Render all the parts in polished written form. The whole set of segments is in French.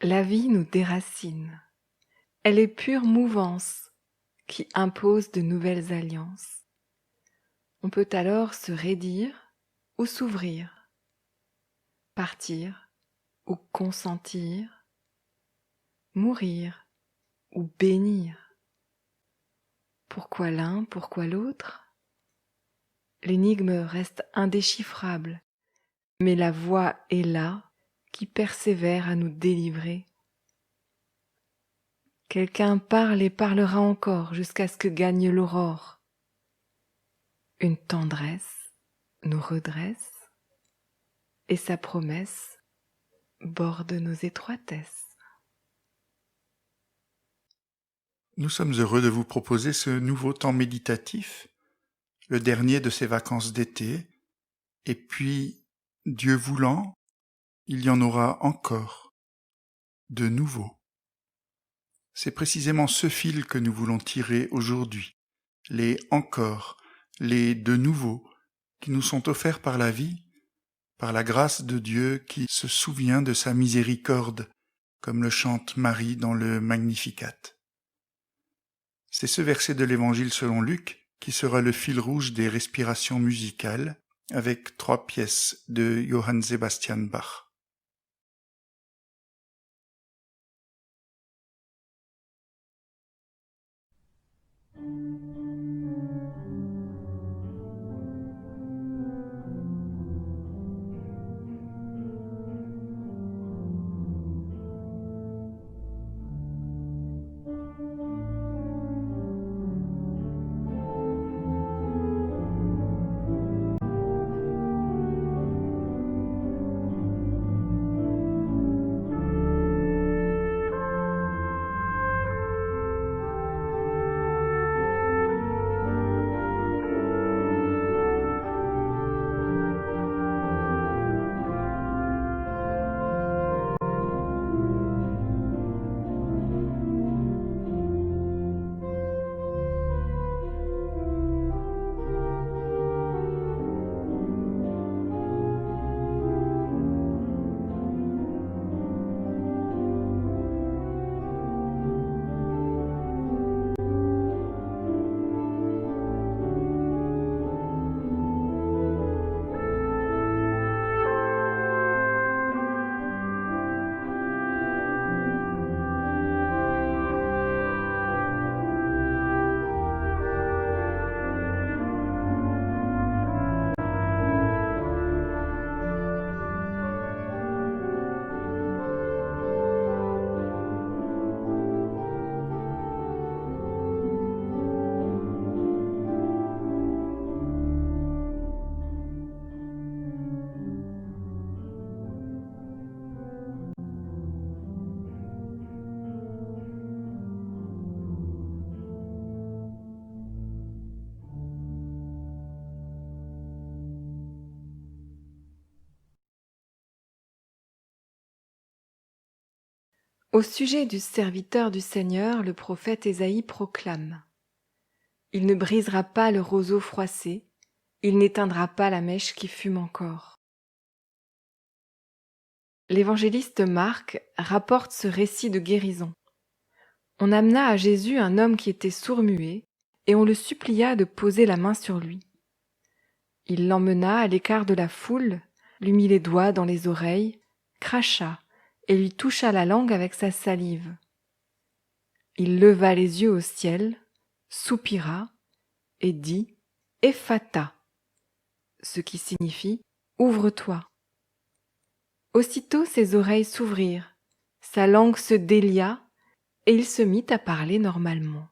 La vie nous déracine. Elle est pure mouvance qui impose de nouvelles alliances. On peut alors se raidir ou s'ouvrir, partir ou consentir, mourir ou bénir. Pourquoi l'un, pourquoi l'autre ? L'énigme reste indéchiffrable, mais la voie est là qui persévère à nous délivrer. Quelqu'un parle et parlera encore jusqu'à ce que gagne l'aurore. Une tendresse nous redresse et sa promesse borde nos étroitesses. Nous sommes heureux de vous proposer ce nouveau temps méditatif, le dernier de ces vacances d'été, et puis, Dieu voulant, il y en aura encore, de nouveau. C'est précisément ce fil que nous voulons tirer aujourd'hui, les encore, les de nouveau, qui nous sont offerts par la vie, par la grâce de Dieu qui se souvient de sa miséricorde, comme le chante Marie dans le Magnificat. C'est ce verset de l'Évangile selon Luc qui sera le fil rouge des respirations musicales avec 3 pièces de Johann Sebastian Bach. Au sujet du serviteur du Seigneur, le prophète Ésaïe proclame : Il ne brisera pas le roseau froissé, il n'éteindra pas la mèche qui fume encore. L'évangéliste Marc rapporte ce récit de guérison. On amena à Jésus un homme qui était sourd-muet, et on le supplia de poser la main sur lui. Il l'emmena à l'écart de la foule, lui mit les doigts dans les oreilles, cracha et lui toucha la langue avec sa salive. Il leva les yeux au ciel, soupira et dit « Ephata », ce qui signifie « Ouvre-toi ». Aussitôt ses oreilles s'ouvrirent, sa langue se délia et il se mit à parler normalement.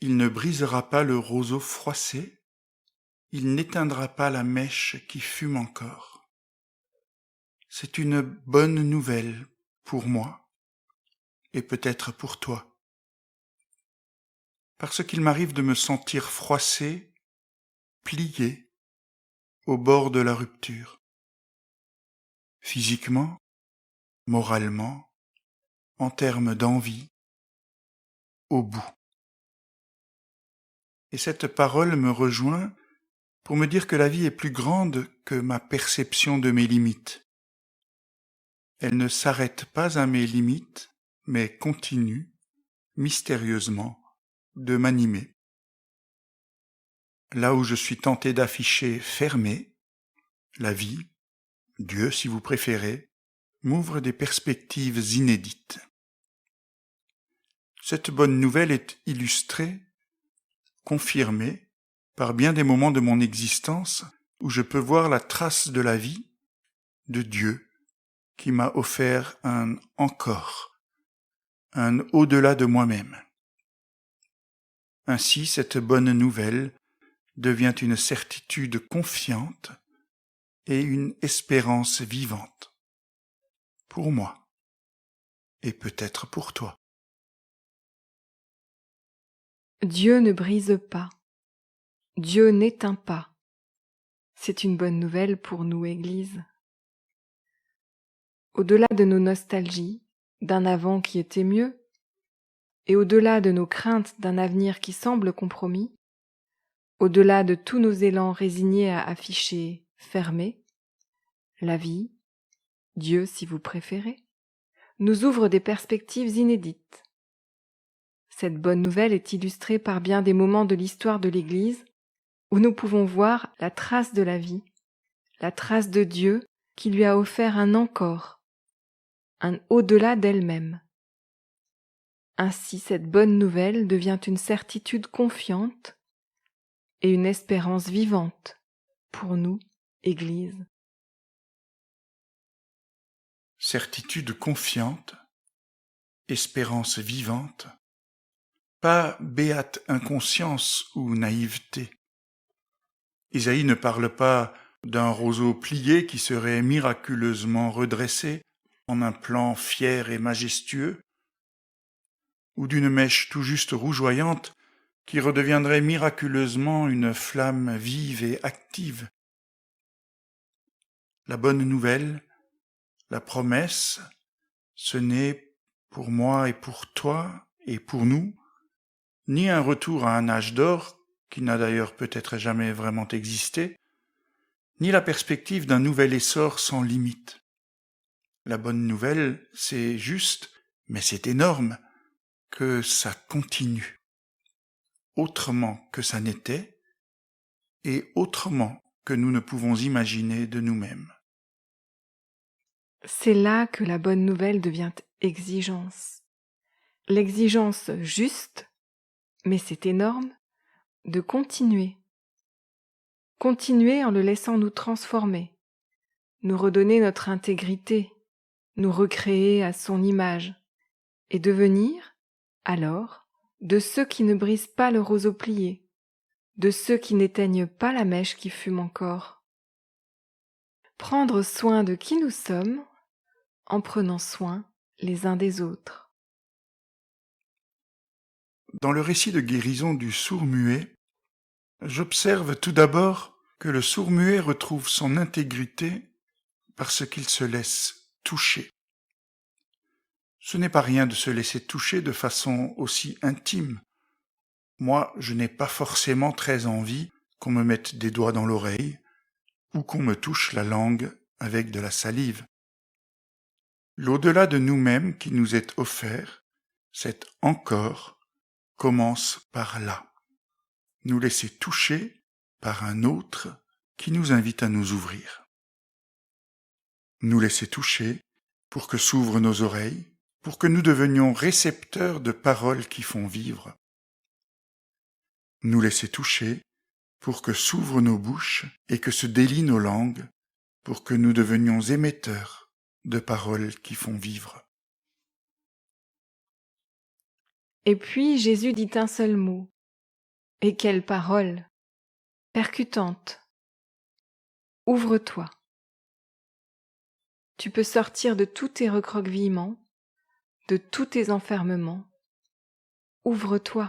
il ne brisera pas le roseau froissé, il n'éteindra pas la mèche qui fume encore. C'est une bonne nouvelle pour moi et peut-être pour toi, parce qu'il m'arrive de me sentir froissé, plié, au bord de la rupture, physiquement, moralement, en termes d'envie, au bout. Et cette parole me rejoint pour me dire que la vie est plus grande que ma perception de mes limites. Elle ne s'arrête pas à mes limites, mais continue, mystérieusement, de m'animer. Là où je suis tenté d'afficher fermé, la vie, Dieu si vous préférez, m'ouvre des perspectives inédites. Cette bonne nouvelle est illustrée, confirmée, par bien des moments de mon existence où je peux voir la trace de la vie, de Dieu, qui m'a offert un encore, un au-delà de moi-même. Ainsi, cette bonne nouvelle devient une certitude confiante et une espérance vivante, pour moi, et peut-être pour toi. Dieu ne brise pas. Dieu n'éteint pas. C'est une bonne nouvelle pour nous, Église. Au-delà de nos nostalgies, d'un avant qui était mieux, et au-delà de nos craintes d'un avenir qui semble compromis, au-delà de tous nos élans résignés à afficher fermés, la vie, Dieu si vous préférez, nous ouvre des perspectives inédites. Cette bonne nouvelle est illustrée par bien des moments de l'histoire de l'Église où nous pouvons voir la trace de la vie, la trace de Dieu qui lui a offert un encore, un au-delà d'elle-même. Ainsi, cette bonne nouvelle devient une certitude confiante et une espérance vivante pour nous, Église. Certitude confiante, espérance vivante, pas béate inconscience ou naïveté. Isaïe ne parle pas d'un roseau plié qui serait miraculeusement redressé en un plan fier et majestueux, ou d'une mèche tout juste rougeoyante qui redeviendrait miraculeusement une flamme vive et active. La bonne nouvelle, la promesse, ce n'est pour moi et pour toi et pour nous ni un retour à un âge d'or, qui n'a d'ailleurs peut-être jamais vraiment existé, ni la perspective d'un nouvel essor sans limite. La bonne nouvelle, c'est juste, mais c'est énorme, que ça continue, autrement que ça n'était, et autrement que nous ne pouvons imaginer de nous-mêmes. C'est là que la bonne nouvelle devient exigence. L'exigence juste, mais c'est énorme, de continuer. Continuer en le laissant nous transformer, nous redonner notre intégrité, nous recréer à son image, et devenir, alors, de ceux qui ne brisent pas le roseau plié, de ceux qui n'éteignent pas la mèche qui fume encore. Prendre soin de qui nous sommes, en prenant soin les uns des autres. Dans le récit de guérison du sourd-muet, j'observe tout d'abord que le sourd-muet retrouve son intégrité parce qu'il se laisse toucher. Ce n'est pas rien de se laisser toucher de façon aussi intime. Moi, je n'ai pas forcément très envie qu'on me mette des doigts dans l'oreille ou qu'on me touche la langue avec de la salive. L'au-delà de nous-mêmes qui nous est offert, cet encore, commence par là. Nous laisser toucher par un autre qui nous invite à nous ouvrir. Nous laisser toucher pour que s'ouvrent nos oreilles, pour que nous devenions récepteurs de paroles qui font vivre. Nous laisser toucher pour que s'ouvrent nos bouches et que se délient nos langues, pour que nous devenions émetteurs de paroles qui font vivre. Et puis Jésus dit un seul mot, Et quelle parole percutante. Ouvre-toi. Tu peux sortir de tous tes recroquevillements, de tous tes enfermements. Ouvre-toi.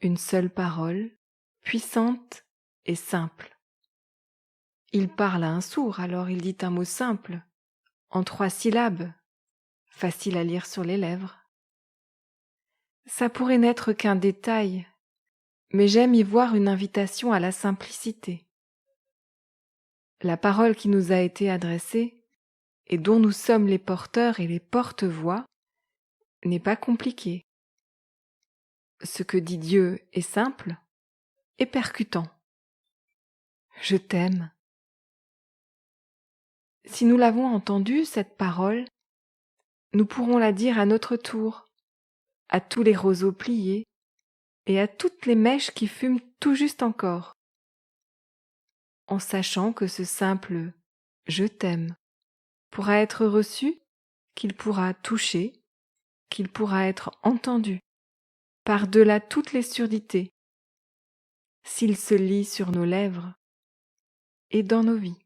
Une seule parole, puissante et simple. Il parle à un sourd, alors il dit un mot simple, en 3 syllabes, facile à lire sur les lèvres. Ça pourrait n'être qu'un détail, mais j'aime y voir une invitation à la simplicité. La parole qui nous a été adressée, et dont nous sommes les porteurs et les porte-voix, n'est pas compliquée. Ce que dit Dieu est simple et percutant. Je t'aime. Si nous l'avons entendue, cette parole, nous pourrons la dire à notre tour, à tous les roseaux pliés et à toutes les mèches qui fument tout juste encore, en sachant que ce simple « je t'aime » pourra être reçu, qu'il pourra toucher, qu'il pourra être entendu, par-delà toutes les surdités, s'il se lit sur nos lèvres et dans nos vies.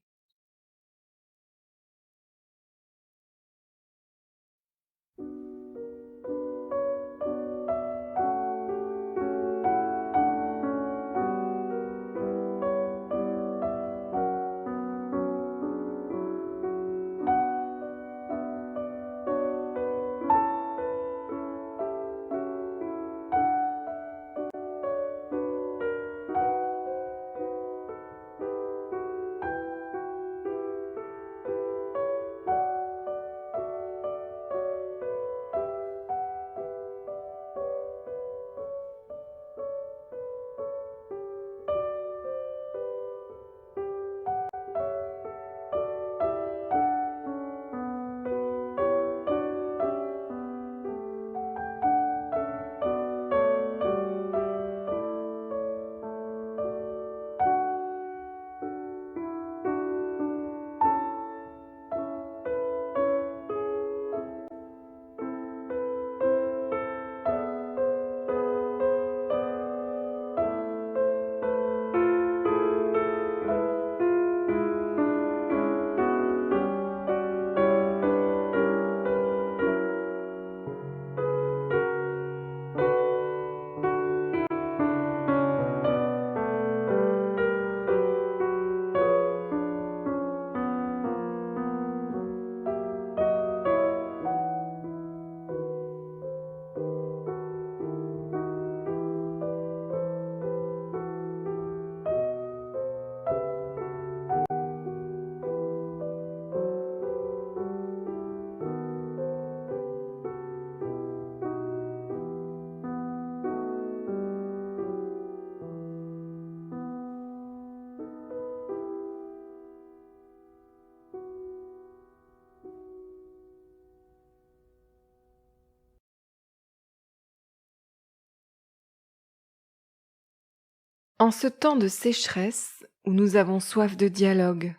En ce temps de sécheresse où nous avons soif de dialogue,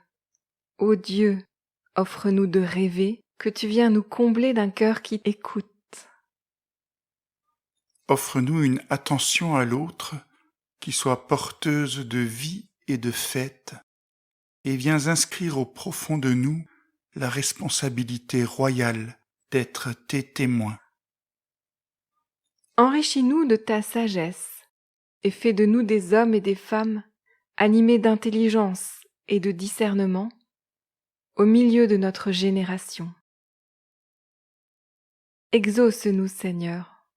ô Dieu, offre-nous de rêver que tu viens nous combler d'un cœur qui écoute. Offre-nous une attention à l'autre qui soit porteuse de vie et de fête, et viens inscrire au profond de nous la responsabilité royale d'être tes témoins. Enrichis-nous de ta sagesse et fais de nous des hommes et des femmes animés d'intelligence et de discernement au milieu de notre génération. Exauce-nous, Seigneur.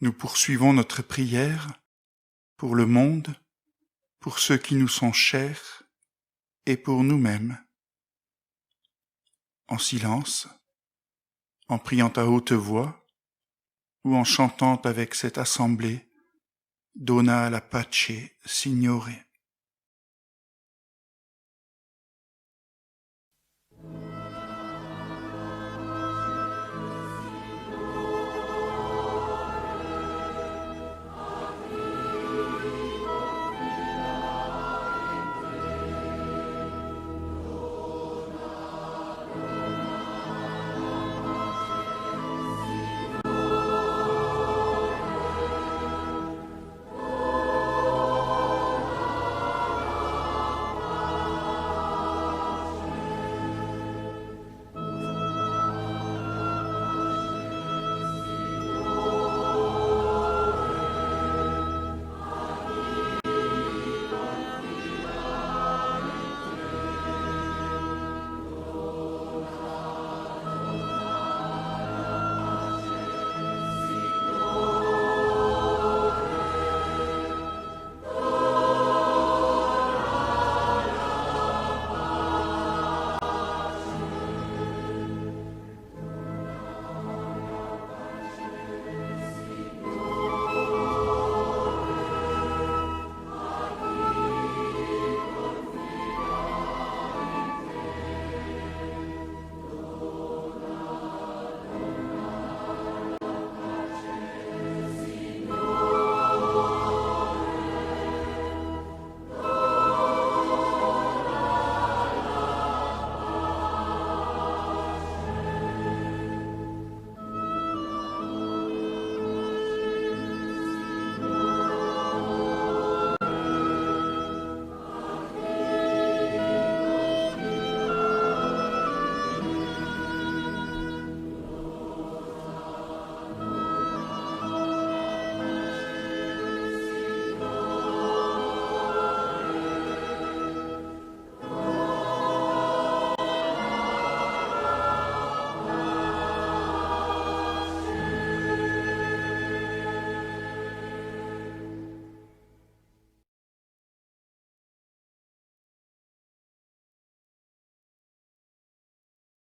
Nous poursuivons notre prière pour le monde, pour ceux qui nous sont chers et pour nous-mêmes. En silence, en priant à haute voix ou en chantant avec cette assemblée « Dona la pace, Signore ».